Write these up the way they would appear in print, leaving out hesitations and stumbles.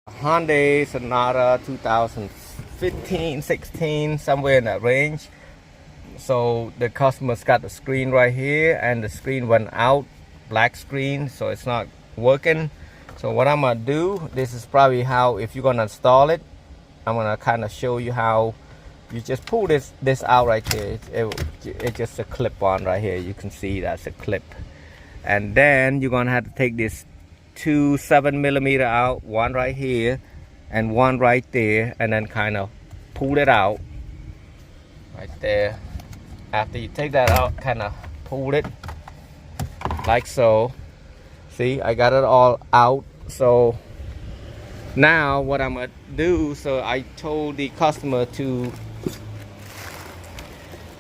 Hyundai Sonata 2015-16, somewhere in that range. So the customer's got the screen right here, and the screen went out, black screen, so it's not working. So what I'm gonna do, this is probably how, if you're gonna install it, I'm gonna kind of show you how you just pull this out right here. It's just a clip on right here. You can see that's a clip, and then you're gonna have to take this two 7mm out, one right here and one right there, and then kind of pull it out right there. After you take that out, kind of pull it like so. See, I got it all out. So now what I'm gonna do, so I told the customer to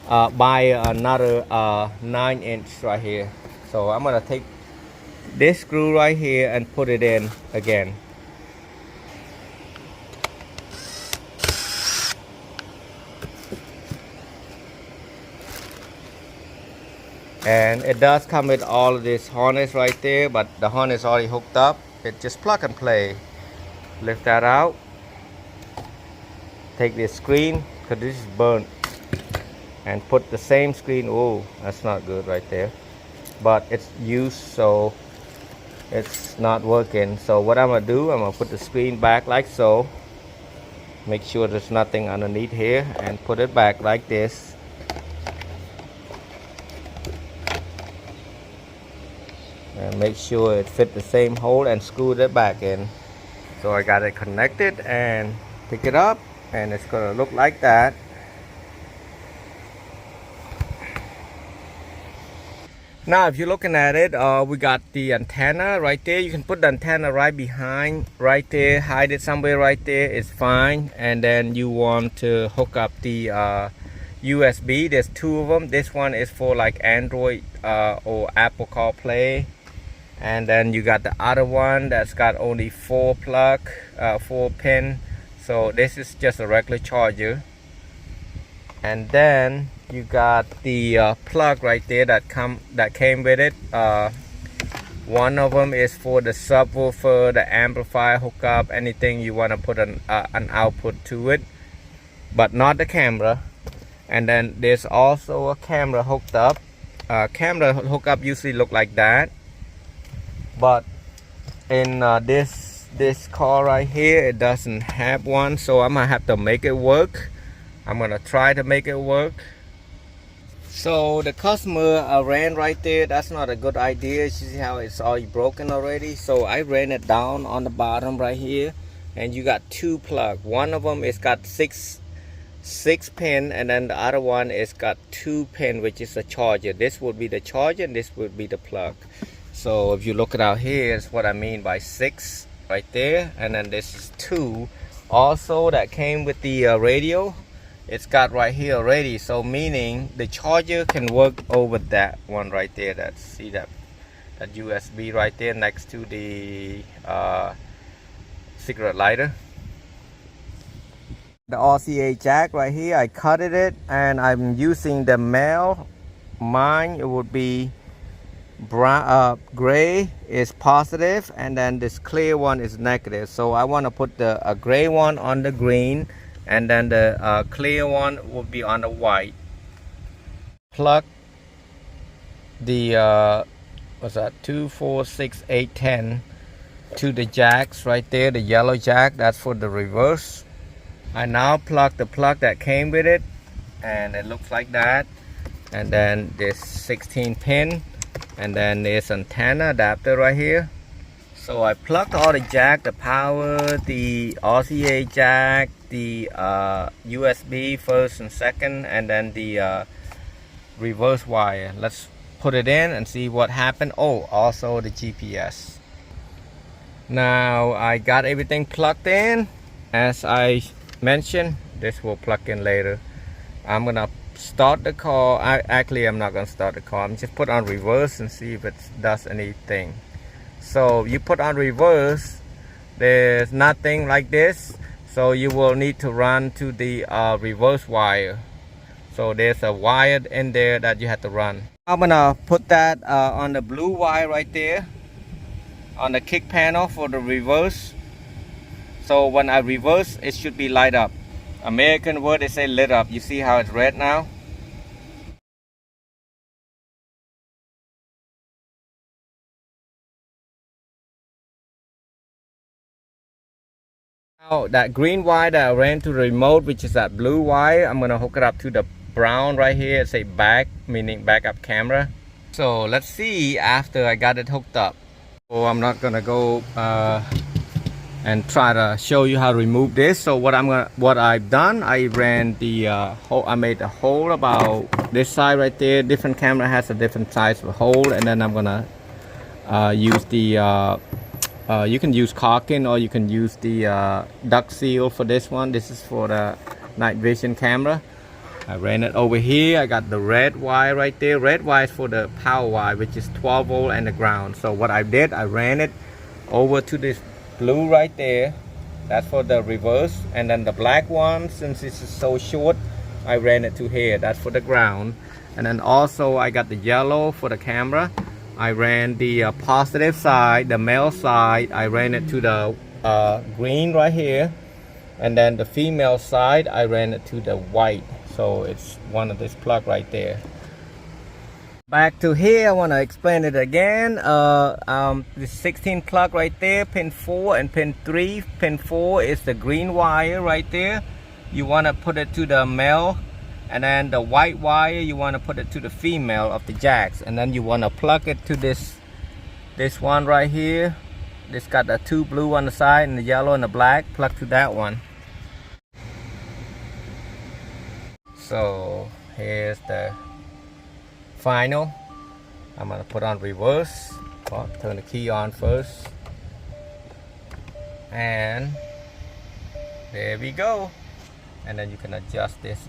buy another 9-inch right here. So I'm gonna take this screw right here and put it in again. And it does come with all of this harness right there, but the harness already hooked up. It just plug and play. Lift that out. Take this screen, because this is burnt, and put the same screen. Oh, that's not good right there. But it's used, so it's not working. So what I'm gonna do, I'm gonna put the screen back like so. Make sure there's nothing underneath here, and put it back like this. And make sure it fit the same hole, and screw it back in. So I got it connected, and pick it up, and it's gonna look like that. Now if you're looking at it, we got the antenna right there. You can put the antenna right behind right there, hide it somewhere right there, it's fine. And then you want to hook up the USB. There's two of them. This one is for like Android or Apple CarPlay. And then you got the other one that's got only 4 pin. So this is just a regular charger. And then you got the plug right there that came with it. One of them is for the subwoofer, the amplifier hookup, anything you want to put an output to it, but not the camera. And then there's also a camera hooked up. Camera hookup usually look like that, but in this car right here, it doesn't have one. So I'm gonna have to make it work. I'm gonna try to make it work. So the customer ran right there. That's not a good idea. You see how it's already broken already. So I ran it down on the bottom right here, and you got 2 plugs. One of them is got six pin, and then the other one is got 2 pin, which is a charger. This would be the charger, and this would be the plug. So if you look it out here, is what I mean by 6 right there, and then this is 2. Also, that came with the radio. It's got right here already, so meaning the charger can work over that one right there. That, see that USB right there next to the cigarette lighter. The RCA jack right here, I cut it, and I'm using the male. Mine, it would be brown, gray is positive, and then this clear one is negative. So I want to put the gray one on the green, and then the clear one will be on the white. Plug the what's that, 2, 4, 6, 8, 10 to the jacks right there. The yellow jack, that's for the reverse. I now plug the plug that came with it, and it looks like that. And then this 16 pin, and then there's antenna adapter right here. So I plugged all the jack, the power, the RCA jack, the USB first and second, and then the reverse wire. Let's put it in and see what happened. Oh, also the GPS. Now I got everything plugged in. As I mentioned, this will plug in later. I'm gonna start the car. I'm not gonna start the car. I'm just put on reverse and see if it does anything. So you put on reverse, there's nothing like this, so you will need to run to the reverse wire. So there's a wire in there that you have to run. I'm gonna put that on the blue wire right there on the kick panel for the reverse. So when I reverse, it should be light up. American word, they say lit up. You see how it's red now? Now that green wire that I ran to the remote, which is that blue wire, I'm gonna hook it up to the brown right here. It say back, meaning backup camera. So let's see after I got it hooked up. So I'm not gonna go and try to show you how to remove this. So what I've done, I ran the hole. I made a hole about this side right there. Different camera has a different size of hole, and then I'm gonna use the you can use caulking or you can use the duct seal for this one. This is for the night vision camera. I ran it over here. I got the red wire right there. Red wire is for the power wire, which is 12 volt and the ground. So what I did, I ran it over to this blue right there. That's for the reverse. And then the black one, since this is so short, I ran it to here. That's for the ground. And then also I got the yellow for the camera. I ran the positive side, the male side. I ran it to the green right here. And then the female side, I ran it to the white. So it's one of this plug right there. Back to here, I want to explain it again. The 16 plug right there, pin 4 and pin 3. Pin 4 is the green wire right there. You want to put it to the male, and then the white wire you want to put it to the female of the jacks, and then you want to plug it to this one right here. This got the 2 blue on the side and the yellow and the black. Plug to that one. So here's the final. I'm gonna put on reverse. Well, turn the key on first, and there we go. And then you can adjust this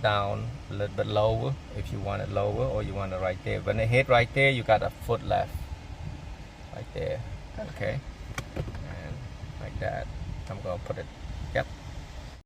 down a little bit lower if you want it lower, or you want it right there. When it hit right there, you got a foot left right there. Okay, and like that. I'm gonna put it, yep,